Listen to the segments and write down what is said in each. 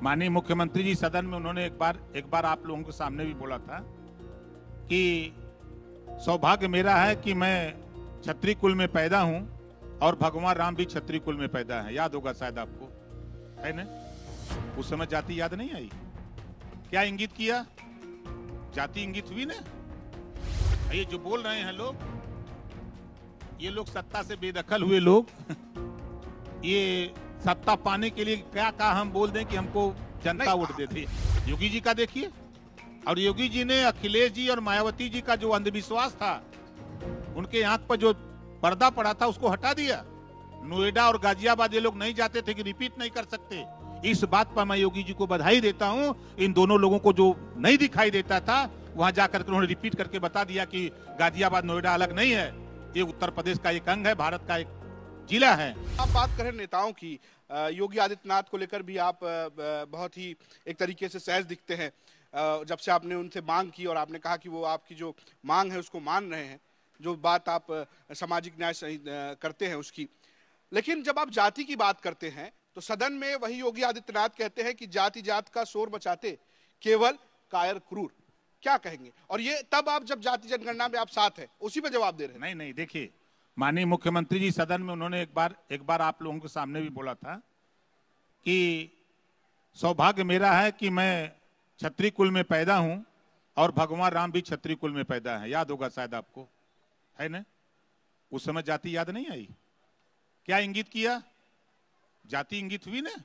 माननीय मुख्यमंत्री जी सदन में उन्होंने एक बार आप लोगों के सामने भी बोला था कि सौभाग्य मेरा है कि मैं क्षत्रिय कुल में पैदा हूं और भगवान राम भी क्षत्रिय कुल में पैदा है। याद होगा शायद आपको, है ना? उस समय जाति याद नहीं आई। क्या इंगित किया? जाति इंगित हुई ना। ये जो बोल रहे हैं लोग, ये लोग सत्ता से बेदखल हुए लोग ये सत्ता पाने के लिए क्या कहा हम बोल दें कि हमको जनता वोट दे दी। योगी जी का देखिए, और योगी जी ने अखिलेश जी और मायावती जी का जो अंधविश्वास था, उनके आंख पर जो पर्दा पड़ा था, उसको हटा दिया। नोएडा और गाजियाबाद ये लोग नहीं जाते थे कि रिपीट नहीं कर सकते। इस बात पर मैं योगी जी को बधाई देता हूं। इन दोनों लोगों को जो नहीं दिखाई देता था, वहां जाकर उन्होंने रिपीट करके बता दिया कि गाजियाबाद नोएडा अलग नहीं है, ये उत्तर प्रदेश का एक अंग है, भारत का एक जिला है। आप बात करें नेताओं की, योगी आदित्यनाथ को लेकर भी आप बहुत ही एक तरीके से सहज दिखते हैं। जब से आपने उनसे मांग की और आपने कहा कि वो आपकी जो मांग है उसको मान रहे हैं, जो बात आप सामाजिक न्याय करते हैं उसकी। लेकिन जब आप जाति की बात करते हैं तो सदन में वही योगी आदित्यनाथ कहते हैं कि जाति जात का शोर मचाते केवल कायर क्रूर। क्या कहेंगे? और ये तब आप जब जाति जनगणना में आप साथ हैं, उसी पे जवाब दे रहे हैं। नहीं, देखिए, माननीय मुख्यमंत्री जी सदन में उन्होंने एक बार आप लोगों के सामने भी बोला था कि सौभाग्य मेरा है कि मैं क्षत्रिय कुल में पैदा हूं और भगवान राम भी क्षत्रिय कुल में पैदा है। याद होगा शायद आपको, है ना? उस समय जाति याद नहीं आई। क्या इंगित किया? जाति इंगित हुई ना।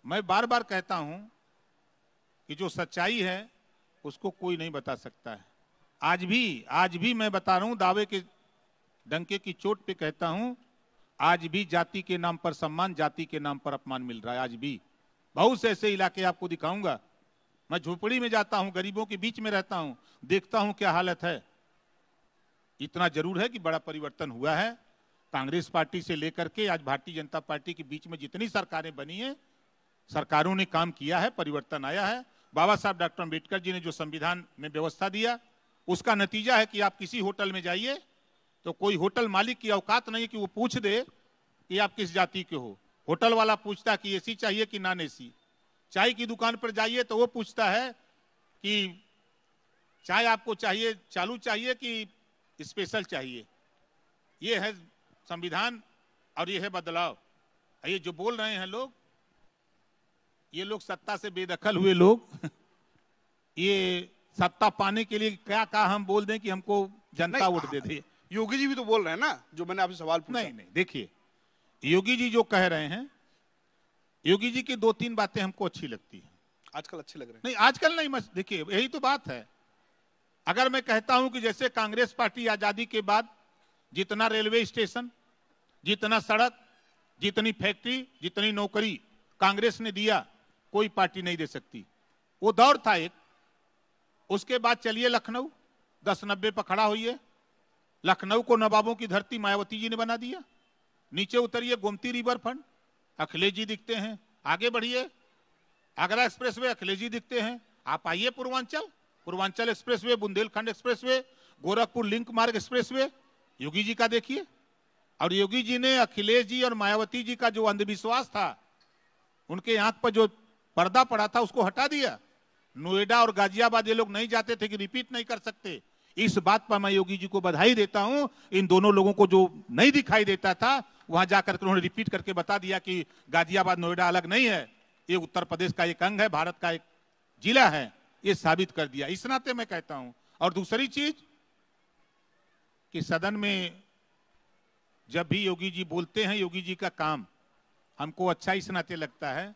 मैं बार बार कहता हूं कि जो सच्चाई है उसको कोई नहीं बता सकता है। आज भी मैं बता रहा हूं, दावे के डंके की चोट पे कहता हूं, आज भी जाति के नाम पर सम्मान, जाति के नाम पर अपमान मिल रहा है। आज भी बहुत से ऐसे इलाके आपको दिखाऊंगा। मैं झोपड़ी में जाता हूं, गरीबों के बीच में रहता हूं, देखता हूं क्या हालत है। इतना जरूर है कि बड़ा परिवर्तन हुआ है। कांग्रेस पार्टी से लेकर के आज भारतीय जनता पार्टी के बीच में जितनी सरकारें बनी है, सरकारों ने काम किया है, परिवर्तन आया है। बाबा साहब डॉक्टर अम्बेडकर जी ने जो संविधान में व्यवस्था दिया, उसका नतीजा है कि आप किसी होटल में जाइए तो कोई होटल मालिक की औकात नहीं है कि वो पूछ दे कि आप किस जाति के हो। होटल वाला पूछता कि एसी चाहिए कि नॉन एसी। चाय की दुकान पर जाइए तो वो पूछता है कि चाय आपको चाहिए चालू चाहिए कि स्पेशल चाहिए। ये है संविधान और ये है बदलाव। ये जो बोल रहे हैं लोग, ये लोग सत्ता से बेदखल हुए लोग ये सत्ता पाने के लिए क्या कहा हम बोल दें कि हमको जनता वोट दे दी। योगी जी भी तो बोल रहे हैं ना, जो मैंने आपसे सवाल पूछा। नहीं, देखिए, योगी जी जो कह रहे हैं, योगी जी की 2-3 बातें हमको अच्छी लगती हैं। आजकल अच्छे लग रहे हैं। नहीं, आजकल नहीं, बस देखिए, यही तो बात है। अगर मैं कहता हूं कि जैसे कांग्रेस पार्टी आजादी के बाद जितना रेलवे स्टेशन, जितना सड़क, जितनी फैक्ट्री, जितनी नौकरी कांग्रेस ने दिया, कोई पार्टी नहीं दे सकती। वो दौर था एक। उसके बाद चलिए लखनऊ, 10-90 पर खड़ा होइए। लखनऊ को नवाबों की धरती मायावती जी ने बना दिया। नीचे उतरिए, गोमती रिवर फ्रंट, अखिलेश जी दिखते हैं। आगे बढ़िए, आगरा एक्सप्रेसवे, अखिलेश जी दिखते हैं। आप आइए Purvanchal expressway, Bundelkhand expressway, Gorakhpur link मार्ग एक्सप्रेसवे, योगी जी का देखिए। और योगी जी ने अखिलेश जी और मायावती जी का जो अंधविश्वास था, उनके आंख पर जो पर्दा पड़ा था, उसको हटा दिया। नोएडा और गाजियाबाद ये लोग नहीं जाते थे कि रिपीट नहीं कर सकते। इस बात पर मैं योगी जी को बधाई देता हूं। इन दोनों लोगों को जो नहीं दिखाई देता था, वहां जाकर उन्होंने रिपीट करके बता दिया कि गाजियाबाद नोएडा अलग नहीं है, ये उत्तर प्रदेश का एक अंग है, भारत का एक जिला है। ये साबित कर दिया। इस नाते मैं कहता हूं। और दूसरी चीज कि सदन में जब भी योगी जी बोलते हैं, योगी जी का काम हमको अच्छा इस नाते लगता है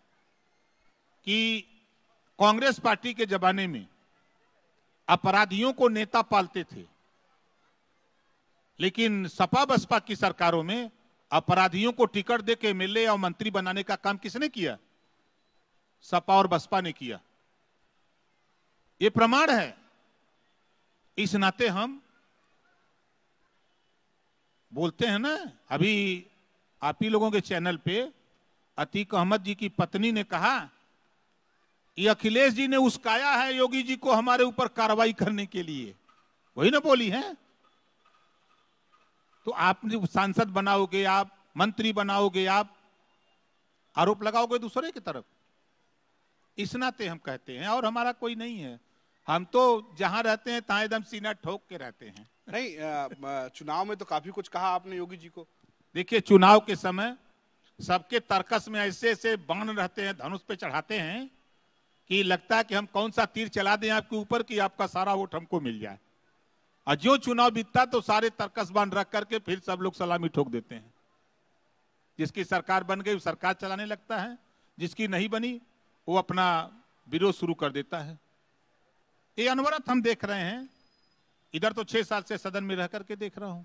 कि कांग्रेस पार्टी के जमाने में अपराधियों को नेता पालते थे, लेकिन सपा बसपा की सरकारों में अपराधियों को टिकट देके एमएलए और मंत्री बनाने का काम किसने किया? सपा और बसपा ने किया। ये प्रमाण है। इस नाते हम बोलते हैं ना। अभी आप ही लोगों के चैनल पे अतीक अहमद जी की पत्नी ने कहा ये अखिलेश जी ने उस्काया है योगी जी को हमारे ऊपर कार्रवाई करने के लिए। वही ना बोली है। तो आप सांसद बनाओगे, आप मंत्री बनाओगे, आप आरोप लगाओगे दूसरे की तरफ। इस नाते हम कहते हैं, और हमारा कोई नहीं है। हम तो जहां रहते हैं तहां एकदम सीना ठोक के रहते हैं। नहीं, चुनाव में तो काफी कुछ कहा आपने योगी जी को। देखिए, चुनाव के समय सबके तर्कस में ऐसे ऐसे बाण रहते हैं, धनुष पे चढ़ाते हैं कि लगता है कि हम कौन सा तीर चला दें आपके ऊपर कि आपका सारा वोट हमको मिल जाए। और जो चुनाव बीतता तो सारे तर्कस बाण रख करके फिर सब लोग सलामी ठोक देते हैं। जिसकी सरकार बन गई वो सरकार चलाने लगता है, जिसकी नहीं बनी वो अपना विरोध शुरू कर देता है। ये अनवरत हम देख रहे हैं। इधर तो 6 साल से सदन में रह करके देख रहा हूं।